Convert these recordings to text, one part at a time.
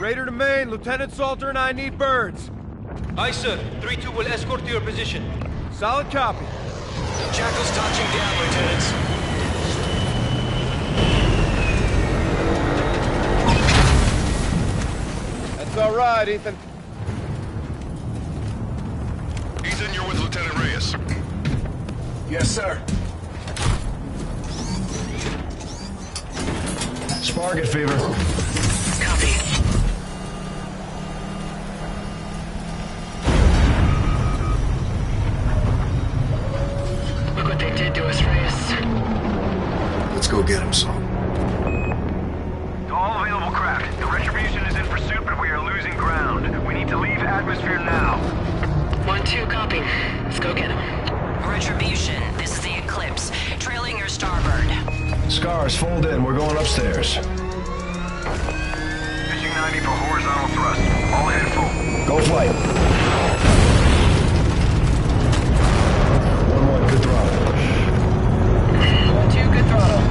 Raider to main, Lieutenant Salter and I need birds. Aye, sir. 3-2 will escort to your position. Solid copy. Jackal's touching down, Lieutenants. That's all right, Ethan. Ethan, you're with Lieutenant Reyes. Yes, sir. Sparget fever. Copy. Look what they did to us, Reyes. Let's go get him, son. To all available craft, the Retribution is in pursuit, but we are losing ground. We need to leave atmosphere now. 1-2, copy. Let's go get him. Retribution, this is the Eclipse. Trailing your starboard. Scars, fold in. We're going upstairs. Pitching 90 for horizontal thrust. All ahead full. Go flight. 1-1, good throttle. 1-2, good throttle.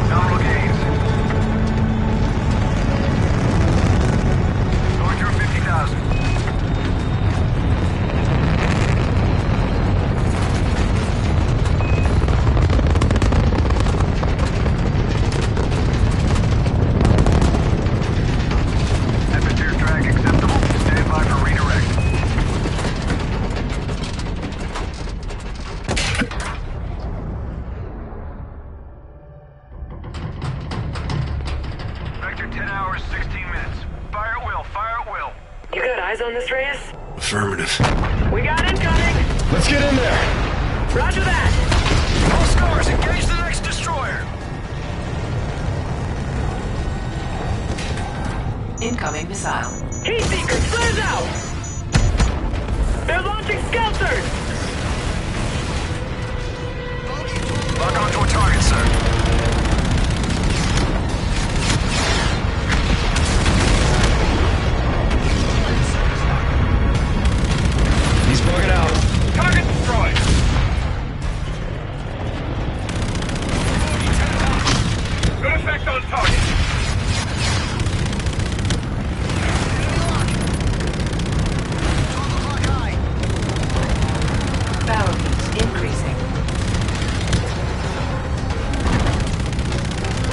Nominal gains. Going through 50,000. Atmosphere drag acceptable. Stand by for redirect. Vector 10 hours, 16 minutes. Fire at will, fire at will. You got eyes on this, Reyes? Affirmative. We got incoming! Let's get in there. Roger that! All scars, engage the next destroyer. Incoming missile. Heat seekers, flares out! They're launching skelters! Lock onto a target, sir. He's bugging out. Target destroyed. Good effect on target. Battle heat increasing.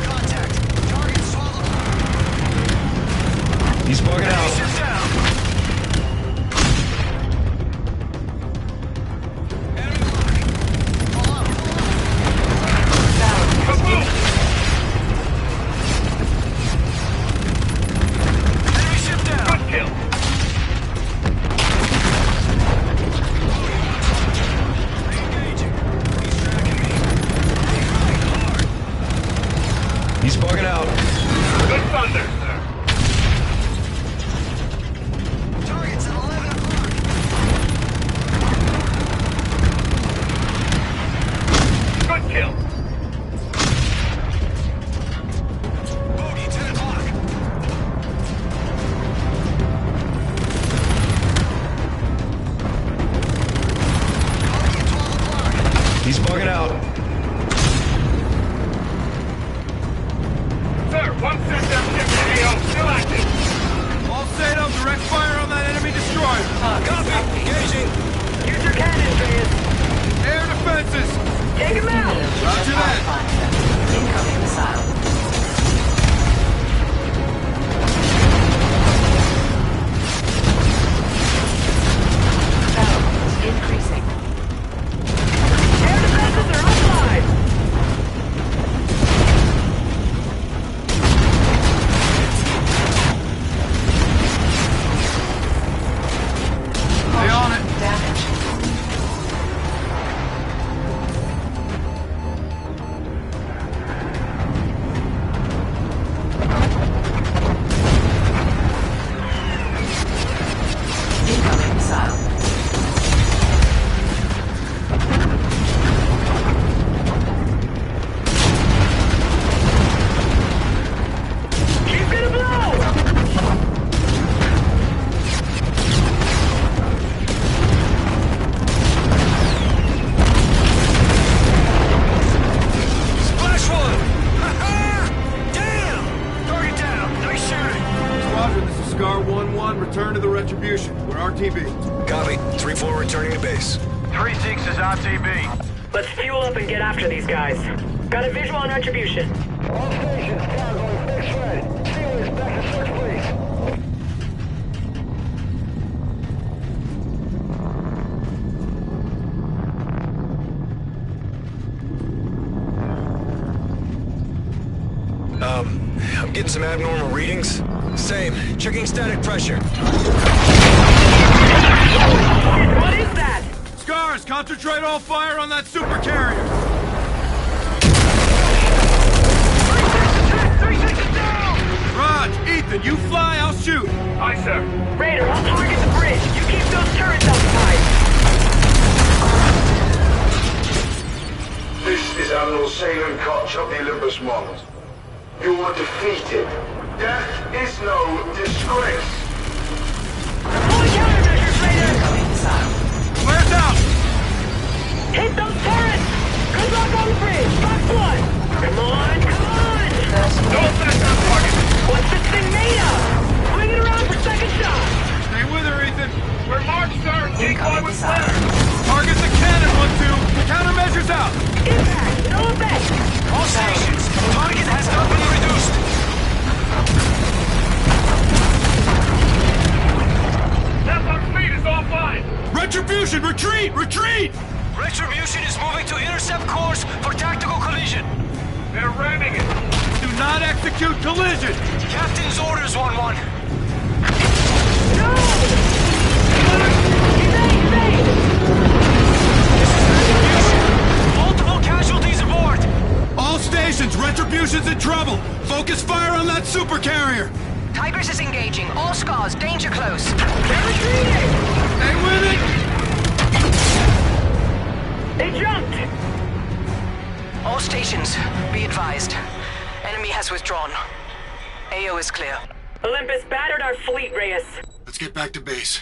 Contact. Target swallowed. He's bugging out. Shut down. Enemy mark. Pull up. Battle heat Kaboom! Enemy ship down. Good kill. Engaging. He's tracking me. Coming hard. He's bugging out. Good thunder, sir. Scar 1-1, return to the Retribution. We're RTB. Copy. 3-4 returning to base. 3-6 is RTB. Let's fuel up and get after these guys. Got a visual on Retribution. All stations, Scar going fixed red. Steelers, back to search, please. I'm getting some abnormal readings. Same. Checking static pressure. What is that? Scars, concentrate all fire on that super carrier. 3-6 is down! Raj, Ethan, you fly, I'll shoot. Aye, sir. Raider, I'll target the bridge. You keep those turrets outside. This is Admiral Salem Koch of the Olympus Mons. You were defeated. Death is no disgrace. Deploy countermeasures, Raider. Flares out. Hit those turrets. Good luck on the bridge. Box one. Come on, come on. No effect on target. What's this thing made of? Swing it around for second shot. Stay with her, Ethan. We're marked, sir. Decoy with flare. Target the cannon, 1-2. Countermeasures out. Impact. No effect. All stations. Target has not been reduced. Left on speed is offline. Retribution, retreat, retreat. Retribution is moving to intercept course for tactical collision. They're ramming it. Do not execute collision. Captain's orders, 1-1. No. Evade. Multiple casualties aboard. All stations, Retribution's in trouble. Focus fire on that super carrier. Tigris is engaging. All Scars, danger close. They're retreating. Stay with it. They jumped. All stations, be advised. Enemy has withdrawn. AO is clear. Olympus battered our fleet, Reyes. Let's get back to base.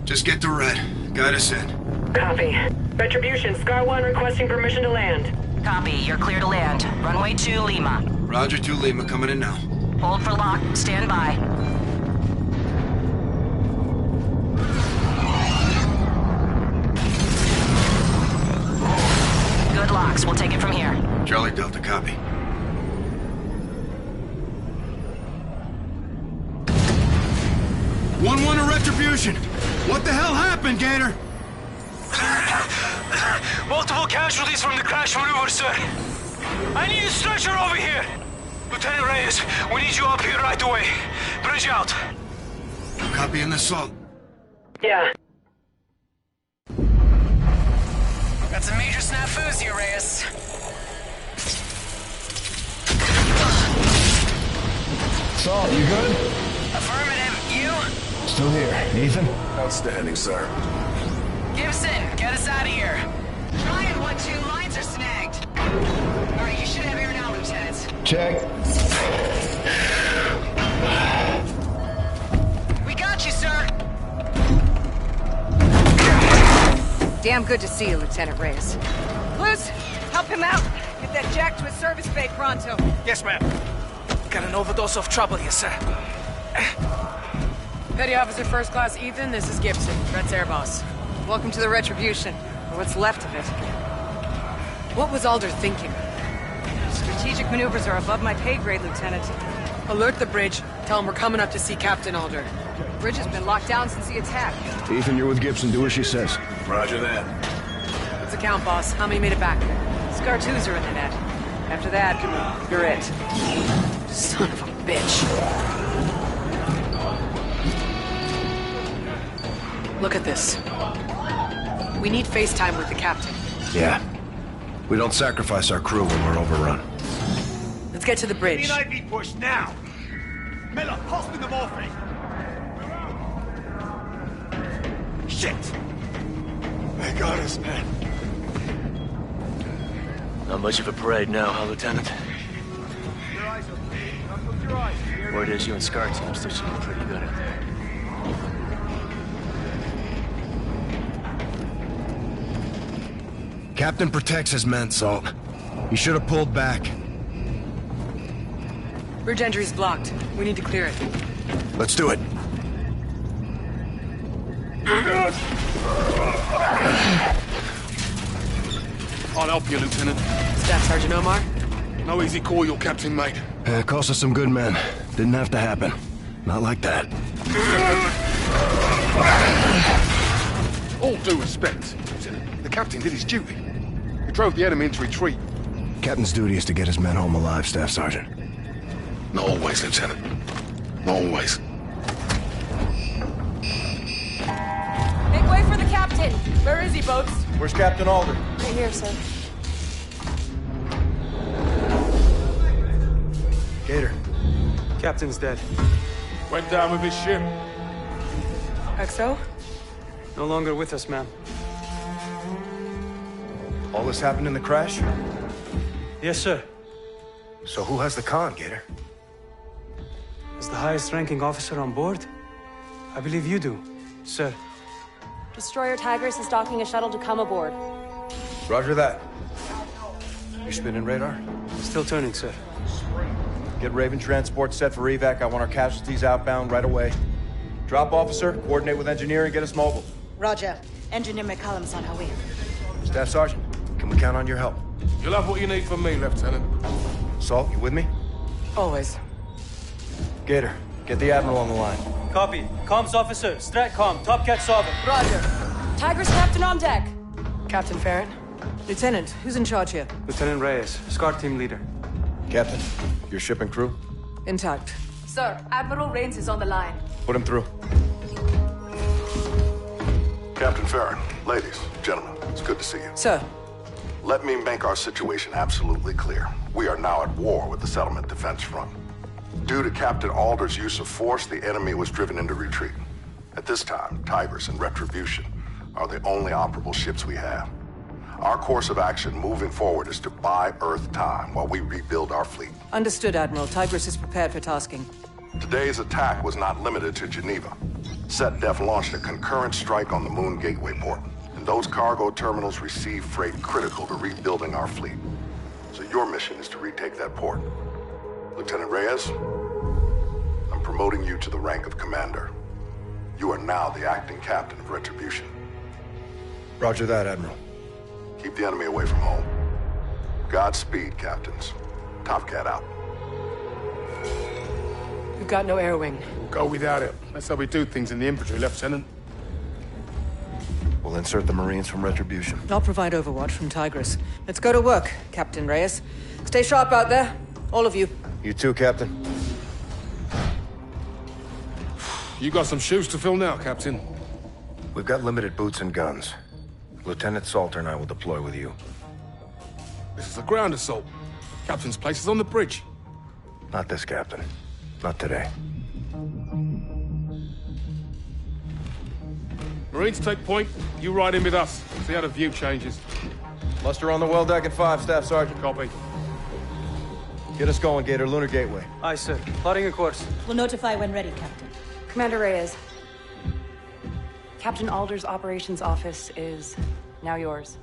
Just get to Red. Guide us in. Copy. Retribution, Scar 1 requesting permission to land. Copy, you're clear to land. Runway 2, Lima. Roger 2 Lima, coming in now. Hold for lock, stand by. Good locks, we'll take it from here. Charlie Delta, copy. One to Retribution. What the hell happened, Gator? Multiple casualties from the crash maneuver, sir. I need a stretcher over here. Lieutenant Reyes, we need you up here right away. Bridge out. Copy an assault. Yeah. Got some major snafus here, Reyes. Salt, you good? Affirmative, you? Still here. Ethan? Outstanding, sir. Gibson, get us out of here. Trying 1-2, lines are snagged. All right, you should have air now, Lieutenant. Check. We got you, sir. Damn good to see you, Lieutenant Reyes. Luz, help him out. Get that Jack to his service bay pronto. Yes, ma'am. Got an overdose of trouble here, sir. Petty Officer First Class Ethan, this is Gibson, Red's air boss. Welcome to the Retribution, or what's left of it. What was Alder thinking? Strategic maneuvers are above my pay grade, Lieutenant. Alert the bridge. Tell him we're coming up to see Captain Alder. The bridge has been locked down since the attack. Ethan, you're with Gibson. Do as she says. Roger that. What's the count, boss? How many made it back? Scar 2s are in the net. After that, you're it. Son of a bitch. Look at this. We need FaceTime with the captain. Yeah. We don't sacrifice our crew when we're overrun. Let's get to the bridge. IV push now. Miller, pass me the morphine. Shit. They got us, man. Not much of a parade now, huh, Lieutenant? Your eyes open. Now close your eyes. You hear me? Word is you and Scar team still seem pretty good out there. Captain protects his men, Salt. He should have pulled back. Bridge entry's blocked. We need to clear it. Let's do it. I'll help you, Lieutenant. Staff Sergeant Omar? No easy call, your captain, mate. Cost us some good men. Didn't have to happen. Not like that. All due respect, Lieutenant. The captain did his duty. He drove the enemy into retreat. Captain's duty is to get his men home alive, Staff Sergeant. Not always, Lieutenant. Not always. Make way for the captain! Where is he, Boats? Where's Captain Alder? Right here, sir. Gator. Captain's dead. Went down with his ship. XO? No longer with us, ma'am. All this happened in the crash? Yes, sir. So who has the con, Gator? As the highest-ranking officer on board, I believe you do, sir. Destroyer Tigris is docking a shuttle to come aboard. Roger that. You spinning radar? Still turning, sir. Get Raven transport set for evac. I want our casualties outbound right away. Drop officer, coordinate with engineer and get us mobile. Roger. Engineer McCallum's on her way. Staff Sergeant, can we count on your help? You'll have what you need from me, Lieutenant. Salt, you with me? Always. Gator, get the Admiral on the line. Copy. Comms officer, Stratcom, Top Cat Sovereign. Roger. Tigris captain on deck. Captain Farron? Lieutenant, who's in charge here? Lieutenant Reyes, SCAR team leader. Captain, your ship and crew? Intact. Sir, Admiral Reyes is on the line. Put him through. Captain Farron, ladies, gentlemen, it's good to see you. Sir. Let me make our situation absolutely clear. We are now at war with the settlement defense front. Due to Captain Alder's use of force, the enemy was driven into retreat. At this time, Tigris and Retribution are the only operable ships we have. Our course of action moving forward is to buy Earth time while we rebuild our fleet. Understood, Admiral. Tigris is prepared for tasking. Today's attack was not limited to Geneva. SetDef launched a concurrent strike on the Moon Gateway port, and those cargo terminals receive freight critical to rebuilding our fleet. So your mission is to retake that port. Lieutenant Reyes, I'm promoting you to the rank of commander. You are now the acting captain of Retribution. Roger that, Admiral. Keep the enemy away from home. Godspeed, captains. Top Cat out. We've got no air wing. Go without it. That's how we do things in the infantry, Lieutenant. We'll insert the Marines from Retribution. I'll provide overwatch from Tigris. Let's go to work, Captain Reyes. Stay sharp out there, all of you. You too, Captain. You got some shoes to fill now, Captain. We've got limited boots and guns. Lieutenant Salter and I will deploy with you. This is a ground assault. Captain's place is on the bridge. Not this, Captain. Not today. Marines take point. You ride in with us. See how the view changes. Muster on the well deck at 5, Staff Sergeant. Copy. Get us going, Gator. Lunar Gateway. Aye, sir. Plotting a course. We'll notify when ready, Captain. Commander Reyes. Captain Alder's operations office is now yours.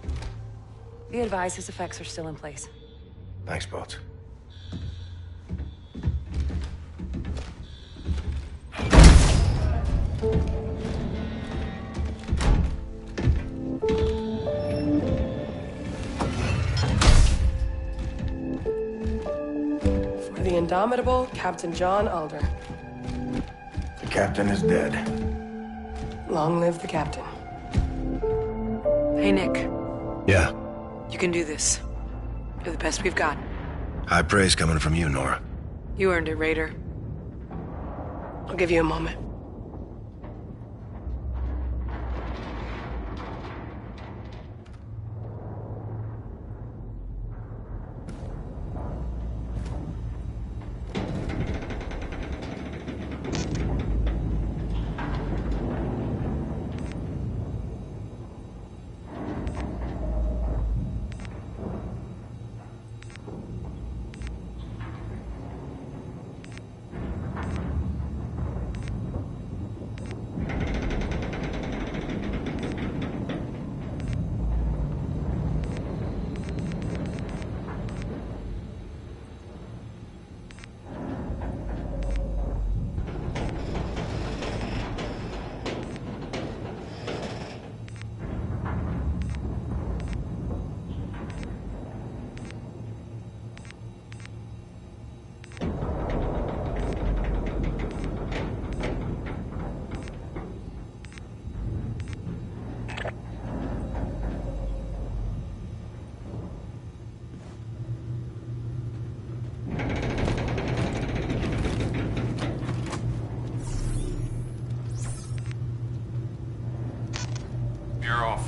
Be advised his effects are still in place. Thanks, Boats. For the indomitable Captain John Alder. The captain is dead. Long live the captain. Hey, Nick. Yeah. You can do this. You're the best we've got. High praise coming from you, Nora. You earned it, Raider. I'll give you a moment.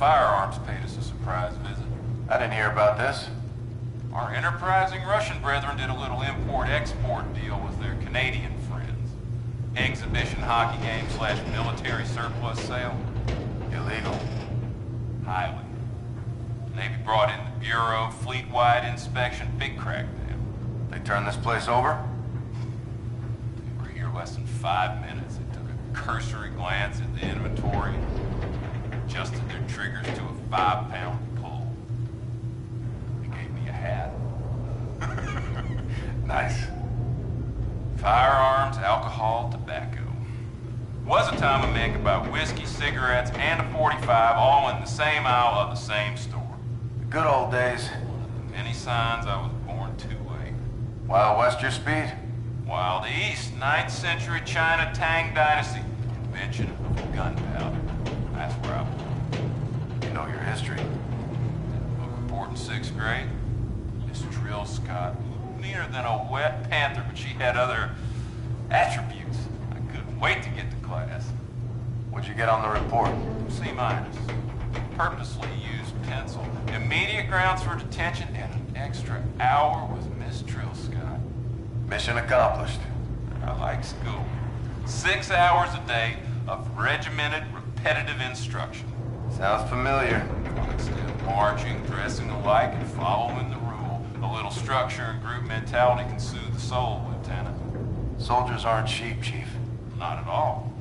Firearms paid us a surprise visit. I didn't hear about this. Our enterprising Russian brethren did a little import-export deal with their Canadian friends. Exhibition hockey game / military surplus sale. Illegal. Highly. Navy brought in the Bureau, fleet-wide inspection, big crackdown. They turned this place over? We were here less than 5 minutes. They took a cursory glance at the inventory, adjusted their triggers to a 5-pound pull. They gave me a hat. Nice. Firearms, alcohol, tobacco. Was a time a man could buy whiskey, cigarettes, and a .45 all in the same aisle of the same store. The good old days. Many signs I was born too late. Wild West your speed? Wild East, 9th century China Tang Dynasty. Invention of gunpowder. That's where I was born. You know your history. Book report in 6th grade. Miss Trill Scott. Meaner than a wet panther, but she had other attributes. I couldn't wait to get to class. What'd you get on the report? C-. Purposely used pencil. Immediate grounds for detention and an extra hour with Miss Trill Scott. Mission accomplished. I like school. 6 hours a day of regimented, repetitive instruction. Sounds familiar. Constant marching, dressing alike, and following the rule. A little structure and group mentality can soothe the soul, Lieutenant. Soldiers aren't sheep, Chief. Not at all.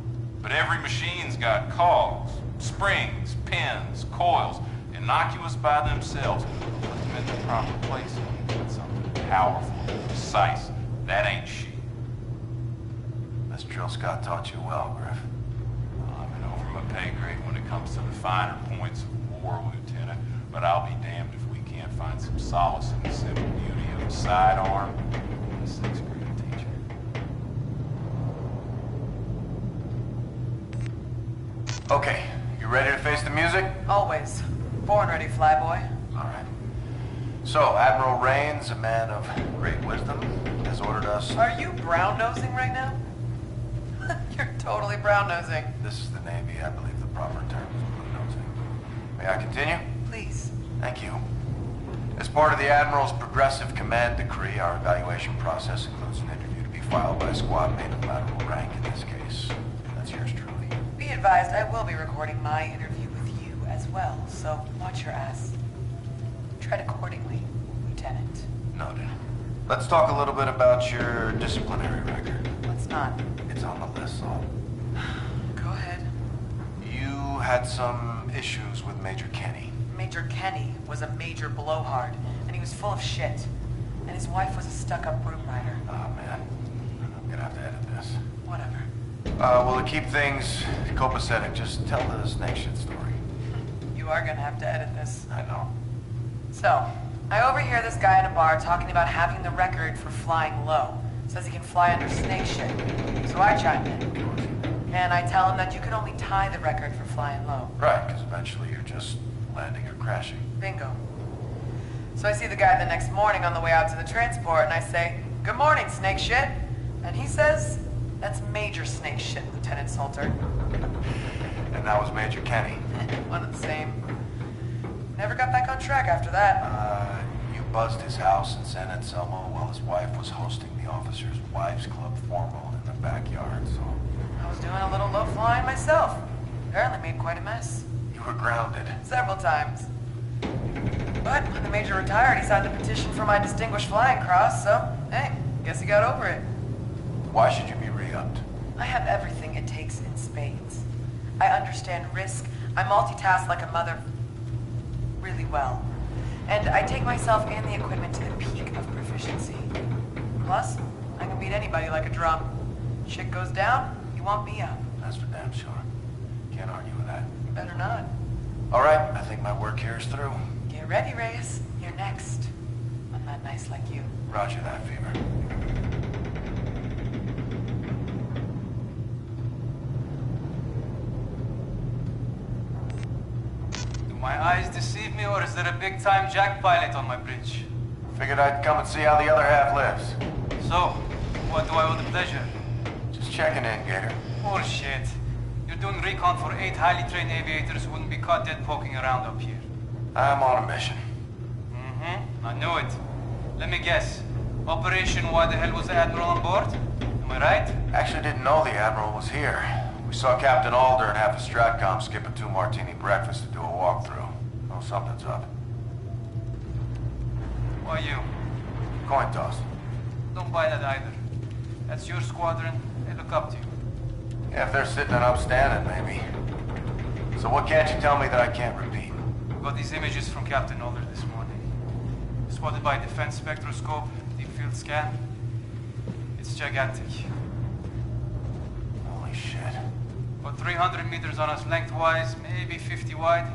But every machine's got cogs, springs, pins, coils, innocuous by themselves. Put them in the proper place. Get something powerful, precise. That ain't sheep. Miss Trill Scott taught you well, Griff. I'm in over my pay grade when it comes to the finer points of war, Lieutenant. But I'll be damned if we can't find some solace in the simple beauty of a sidearm and a 6th grade teacher. Okay, you ready to face the music? Always. Born ready, flyboy. All right. So, Admiral Reyes, a man of great wisdom, has ordered us... Are you brown-nosing right now? You're totally brown-nosing. This is the Navy. I believe the proper term is blue-nosing. May I continue? Please. Thank you. As part of the Admiral's progressive command decree, our evaluation process includes an interview to be filed by a squad mate of lateral rank in this case. That's yours truly. Be advised, I will be recording my interview with you as well, so watch your ass. Tread accordingly, Lieutenant. Noted. Let's talk a little bit about your disciplinary record. Let's not. It's on the list, so... Go ahead. You had some issues with Major Kenny. Major Kenny was a major blowhard, and he was full of shit. And his wife was a stuck-up broom rider. Oh, man. I'm gonna have to edit this. Whatever. Well, to keep things copacetic, just tell the snake shit story. You are gonna have to edit this. I know. So, I overhear this guy in a bar talking about having the record for flying low. Says he can fly under snake shit. So I chime in. And I tell him that you can only tie the record for flying low. Right, because eventually you're just landing or crashing. Bingo. So I see the guy the next morning on the way out to the transport, and I say, "Good morning, snake shit." And he says, "That's major snake shit, Lieutenant Salter." And that was Major Kenny. One and the same. Never got back on track after that. You buzzed his house in San Anselmo while his wife was hosting the officers' wives club formal in the backyard, so... I was doing a little low flying myself. Apparently made quite a mess. You were grounded. Several times. But when the Major retired, he signed the petition for my Distinguished Flying Cross, so, hey, guess he got over it. Why should you be re-upped? I have everything it takes in spades. I understand risk. I multitask like a mother really well. And I take myself and the equipment to the peak of proficiency. Plus, I can beat anybody like a drum. Shit goes down, you want me up. That's for damn sure. Can't argue with that. Better not. All right, I think my work here is through. Get ready, Reyes. You're next. I'm not nice like you. Roger that, Fever. Do my eyes deceive me, or is there a big-time jack pilot on my bridge? Figured I'd come and see how the other half lives. So, what do I owe the pleasure? Just checking in, Gator. Bullshit. You're doing recon for 8 highly trained aviators who wouldn't be caught dead poking around up here. I'm on a mission. Mm-hmm. I knew it. Let me guess. Operation Why the Hell Was the Admiral on board? Am I right? Actually didn't know the Admiral was here. We saw Captain Alder and half a Stratcom skip a 2-martini breakfast to do a walkthrough. Oh, something's up. Why you? Coin toss. Don't buy that either. That's your squadron. They look up to you. Yeah, if they're sitting and upstanding, maybe. So what can't you tell me that I can't repeat? We got these images from Captain Alder this morning. Spotted by defense spectroscope, deep field scan. It's gigantic. Holy shit. About 300 meters on us lengthwise, maybe 50 wide.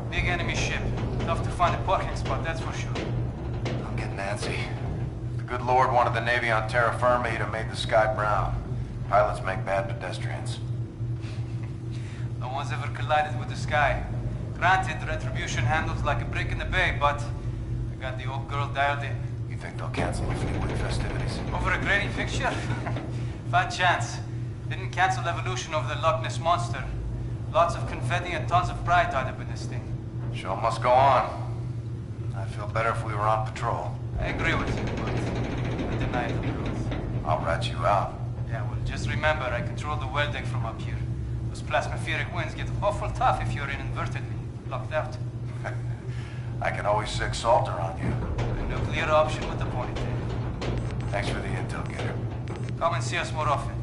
Big enemy ship. Tough to find a parking spot, that's for sure. I'll get Nancy. The good Lord wanted the Navy on terra firma, he'd have made the sky brown. Pilots make bad pedestrians. No one's ever collided with the sky. Granted, Retribution handles like a brick in the bay, but we got the old girl dialed in. You think they'll cancel the Fleetwood festivities? Over a grading fixture? Fat chance. Didn't cancel Evolution over the Loch Ness Monster. Lots of confetti and tons of pride tied up in this thing. Show must go on. I'd feel better if we were on patrol. I agree with you, but I deny the truth. I'll rat you out. Yeah, well, just remember, I control the well deck from up here. Those plasmapheric winds get awful tough if you're inadvertently locked out. I can always sick Salter on you. The nuclear option with the ponytail. Thanks for the intel, Gator. Come and see us more often.